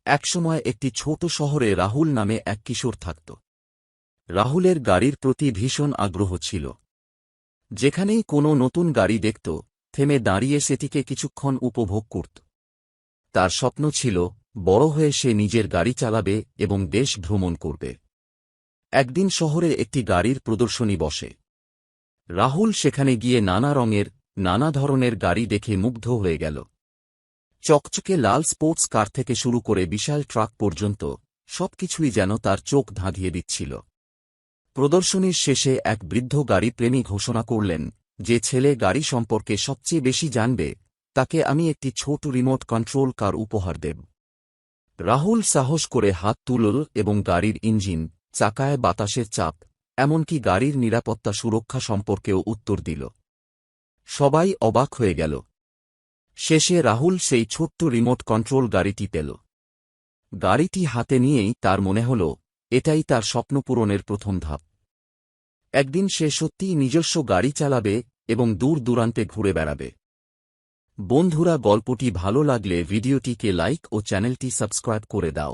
একসময় একটি ছোট শহরে রাহুল নামে এক কিশোর থাকত। রাহুলের গাড়ির প্রতি ভীষণ আগ্রহ ছিল। যেখানেই কোনো নতুন গাড়ি দেখত, থেমে দাঁড়িয়ে সেটিকে কিছুক্ষণ উপভোগ করত। তার স্বপ্ন ছিল বড় হয়ে সে নিজের গাড়ি চালাবে এবং দেশ ভ্রমণ করবে। একদিন শহরে একটি গাড়ির প্রদর্শনী বসে। রাহুল সেখানে গিয়ে নানা রঙের, নানা ধরনের গাড়ি দেখে মুগ্ধ হয়ে গেল। চকচকে লাল স্পোর্টস কার থেকে শুরু করে বিশাল ট্রাক পর্যন্ত সবকিছুই যেন তার চোখ ধাঁধিয়ে দিচ্ছিল। প্রদর্শনীর শেষে এক বৃদ্ধ গাড়ি প্রেমী ঘোষণা করলেন, যে ছেলে গাড়ি সম্পর্কে সবচেয়ে বেশি জানবে, তাকে আমি একটি ছোট রিমোট কন্ট্রোল কার উপহার দেব। রাহুল সাহস করে হাত তুলল এবং গাড়ির ইঞ্জিন, চাকায় বাতাসের চাপ, এমনকি গাড়ির নিরাপত্তা সুরক্ষা সম্পর্কেও উত্তর দিল। সবাই অবাক হয়ে গেল। শেষে রাহুল সেই ছোট্ট রিমোট কন্ট্রোল গাড়িটি পেল। গাড়িটি হাতে নিয়েই তার মনে হল এটাই তার স্বপ্ন পূরণের প্রথম ধাপ। একদিন সে সত্যিই নিজস্ব গাড়ি চালাবে এবং দূর দূরান্তে ঘুরে বেড়াবে। বন্ধুরা, গল্পটি ভালো লাগলে ভিডিওটিকে লাইক ও চ্যানেলটি সাবস্ক্রাইব করে দাও।